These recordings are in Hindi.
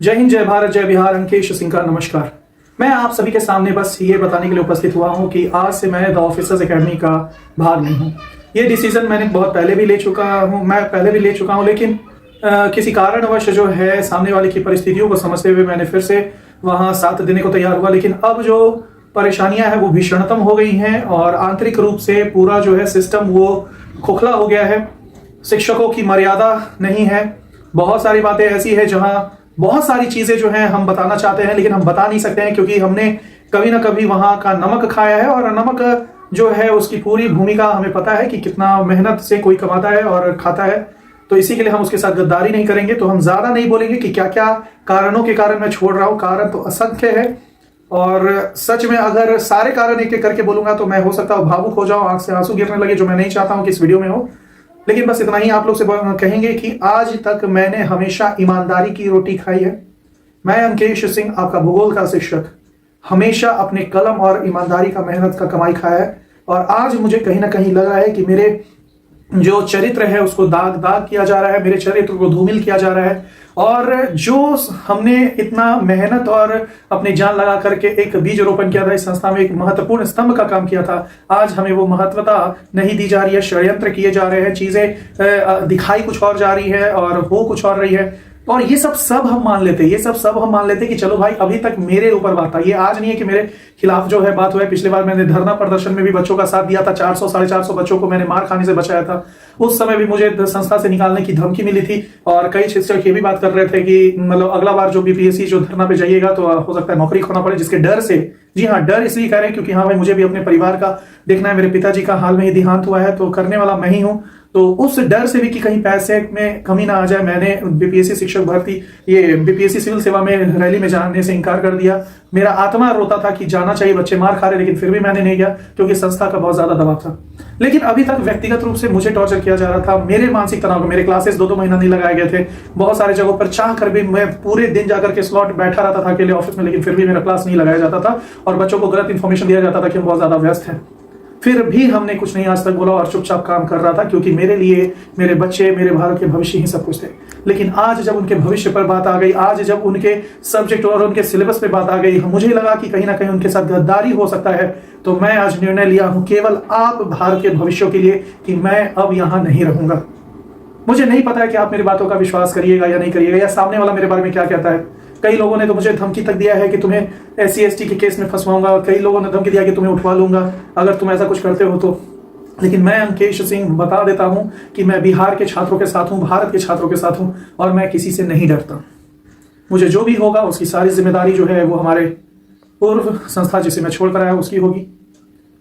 जय हिंद, जय भारत, जय बिहार। अंकेश सिंह का नमस्कार। मैं आप सभी के सामने बस ये बताने के लिए उपस्थित हुआ हूं कि आज से मैं द ऑफिसर्स एकेडमी का भाग नहीं हूं। ये डिसीजन मैंने बहुत पहले भी ले चुका हूं, लेकिन किसी कारणवश जो है सामने वाले की परिस्थितियों को समझते हुए मैंने फिर से वहां साथ देने को तैयार हुआ। लेकिन अब जो परेशानियां हैं वो भीषणतम हो गई हैं और आंतरिक रूप से पूरा जो है सिस्टम वो खोखला हो गया है। शिक्षकों की मर्यादा नहीं है। बहुत सारी बातें ऐसी है जहां बहुत सारी चीजें जो हैं हम बताना चाहते हैं लेकिन हम बता नहीं सकते हैं, क्योंकि हमने कभी ना कभी वहां का नमक खाया है और नमक जो है उसकी पूरी भूमिका हमें पता है कि कितना मेहनत से कोई कमाता है और खाता है। तो इसी के लिए हम उसके साथ गद्दारी नहीं करेंगे। तो हम ज्यादा नहीं बोलेंगे कि क्या क्या कारणों के कारण मैं छोड़ रहा हूं। कारण तो असंख्य है और सच में अगर सारे कारण एक एक करके बोलूंगा तो मैं हो सकता है भावुक हो जाऊं, आंख से आंसू गिरने लगे, जो मैं नहीं चाहता हूं कि इस वीडियो में हो। लेकिन बस इतना ही आप लोग से कहेंगे कि आज तक मैंने हमेशा ईमानदारी की रोटी खाई है। मैं अंकेश सिंह, आपका भूगोल का शिक्षक, हमेशा अपने कलम और ईमानदारी का मेहनत का कमाई खाया है। और आज मुझे कहीं ना कहीं लग रहा है कि मेरे जो चरित्र है उसको दाग दाग किया जा रहा है, मेरे चरित्र को धूमिल किया जा रहा है। और जो हमने इतना मेहनत और अपनी जान लगा करके एक बीज रोपण किया था, इस संस्था में एक महत्वपूर्ण स्तंभ का काम किया था, आज हमें वो महत्वता नहीं दी जा रही है। षड्यंत्र किए जा रहे हैं, चीजें दिखाई कुछ और जा रही है और हो कुछ और रही है। और ये सब हम मान लेते कि चलो भाई अभी तक मेरे ऊपर बात था। ये आज नहीं है कि मेरे खिलाफ जो है बात हुआ है। पिछले बार मैंने धरना प्रदर्शन में भी बच्चों का साथ दिया था। 400 साढ़े 400 बच्चों को मैंने मार खाने से बचाया था। उस समय भी मुझे संस्था से निकालने की धमकी मिली थी और कई शिक्षक ये भी बात कर रहे थे कि मतलब अगला बार जो बीपीएससी जो धरना पे जाइएगा तो हो सकता है नौकरी खोना पड़े, जिसके डर से। जी हाँ, डर इसलिए कह रहे हैं क्योंकि हाँ भाई मुझे भी अपने परिवार का देखना है। मेरे पिताजी का हाल में ही देहांत हुआ है तो करने वाला मैं ही हूँ। तो उस डर से भी कि कहीं पैसे में कमी ना आ जाए, मैंने बीपीएससी शिक्षक भर्ती बीपीएससी सिविल सेवा में रैली में जाने से इनकार कर दिया। मेरा आत्मा रोता था कि जाना चाहिए, बच्चे मार खा रहे, लेकिन फिर भी मैंने नहीं गया क्योंकि संस्था का बहुत ज्यादा दबाव था। लेकिन अभी तक व्यक्तिगत रूप से मुझे टॉर्चर किया जा रहा था। मेरे मानसिक तनाव को, मेरे क्लासेस 2-2 महीना नहीं लगाए गए थे। बहुत सारे जगहों पर चाह कर भी मैं पूरे दिन जाकर के स्लॉट बैठा रहता था अकेले ऑफिस में, लेकिन फिर भी मेरा क्लास नहीं लगाया जाता था और बच्चों को गलत इंफॉर्मेशन दिया जाता था कि हम बहुत ज्यादा व्यस्त हैं। फिर भी हमने कुछ नहीं आज तक बोला और चुपचाप काम कर रहा था, क्योंकि मेरे लिए मेरे बच्चे, मेरे भारत के भविष्य ही सब कुछ थे। लेकिन आज जब उनके भविष्य पर बात आ गई, आज जब उनके सब्जेक्ट और उनके सिलेबस पे बात आ गई, मुझे लगा कि कहीं ना कहीं उनके साथ गद्दारी हो सकता है। तो मैं आज निर्णय लिया हूं केवल आप भारत के भविष्य के लिए कि मैं अब यहां नहीं रहूंगा। मुझे नहीं पता है कि आप मेरी बातों का विश्वास करिएगा या नहीं करिएगा, या सामने वाला मेरे बारे में क्या कहता है। कई लोगों ने तो मुझे धमकी तक दिया है कि तुम्हें SC/ST के केस में फंसवाऊंगा, और कई लोगों ने धमकी दिया कि तुम्हें उठवा लूंगा अगर तुम ऐसा कुछ करते हो तो। लेकिन मैं अंकेश सिंह बता देता हूं कि मैं बिहार के छात्रों के साथ हूं, भारत के छात्रों के साथ हूं और मैं किसी से नहीं डरता। मुझे जो भी होगा उसकी सारी जिम्मेदारी जो है वो हमारे पूर्व संस्था जिसे मैं छोड़कर आया उसकी होगी।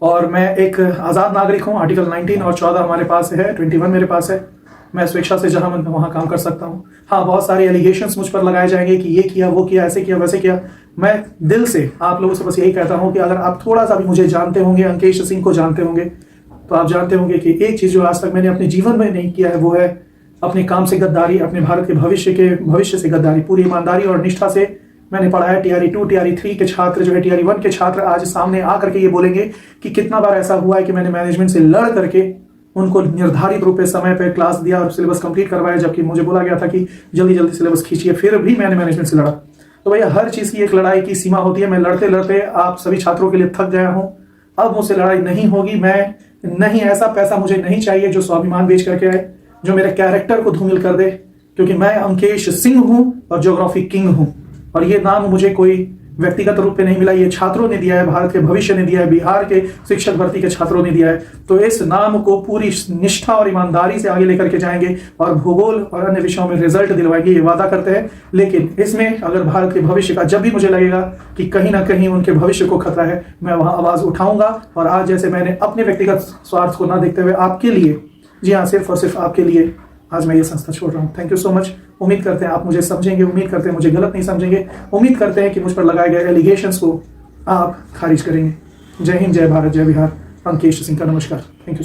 और मैं एक आजाद नागरिक हूं। आर्टिकल 19 और 14 हमारे पास है, 21 मेरे पास है। मैं स्वेच्छा से जहां मन वहां काम कर सकता हूं। हाँ, बहुत सारे एलिगेशंस मुझ पर लगाए जाएंगे कि ये किया, वो किया, ऐसे किया, वैसे किया। मैं दिल से आप लोगों से बस यही कहता हूं कि अगर आप थोड़ा सा भी मुझे जानते होंगे, अंकेश सिंह को जानते होंगे, तो आप जानते होंगे कि एक चीज जो आज तक मैंने अपने जीवन में नहीं किया है वो है अपने काम से गद्दारी, अपने भारत के भविष्य से गद्दारी। पूरी ईमानदारी और निष्ठा से मैंने पढ़ा है। TRE 2 TRE 3 के छात्र जो है, TRE 1 के छात्र आज सामने आकर के ये बोलेंगे कि कितना बार ऐसा हुआ है कि मैंने मैनेजमेंट से लड़ करके उनको निर्धारित रूप से समय पर क्लास दिया और सिलेबस कंप्लीट करवाया, जबकि मुझे बोला गया था कि जल्दी जल्दी सिलेबस खींचिए, फिर भी मैंने मैनेजमेंट से लड़ा। तो भैया हर चीज की एक लड़ाई की सीमा होती है। मैं लड़ते लड़ते आप सभी छात्रों के लिए थक गया हूं। अब मुझसे लड़ाई नहीं होगी। मैं नहीं, ऐसा पैसा मुझे नहीं चाहिए जो स्वाभिमान बेच करके आए, जो मेरे कैरेक्टर को धूमिल कर दे, क्योंकि मैं अंकेश सिंह हूं और ज्योग्राफी किंग हूं। और ये नाम मुझे कोई व्यक्तिगत रूप पे नहीं मिला, ये छात्रों ने दिया है, भारत के भविष्य ने दिया है, बिहार के शिक्षक भर्ती के छात्रों ने दिया है। तो इस नाम को पूरी निष्ठा और ईमानदारी से आगे लेकर के जाएंगे और भूगोल और अन्य विषयों में रिजल्ट दिलवाएंगे, ये वादा करते हैं। लेकिन इसमें अगर भारत के भविष्य का जब भी मुझे लगेगा कि कहीं ना कहीं उनके भविष्य को खतरा है, मैं वहां आवाज उठाऊंगा। और आज जैसे मैंने अपने व्यक्तिगत स्वार्थ को ना देखते हुए आपके लिए, जी हाँ, सिर्फ और सिर्फ आपके लिए आज मैं ये संस्था छोड़ रहा हूँ। Thank you so much. उम्मीद करते हैं आप मुझे समझेंगे, उम्मीद करते हैं मुझे गलत नहीं समझेंगे, उम्मीद करते हैं कि मुझ पर लगाए गए एलिगेशंस को आप खारिज करेंगे। जय हिंद, जय भारत, जय बिहार। अंकेश सिंह का नमस्कार। Thank you.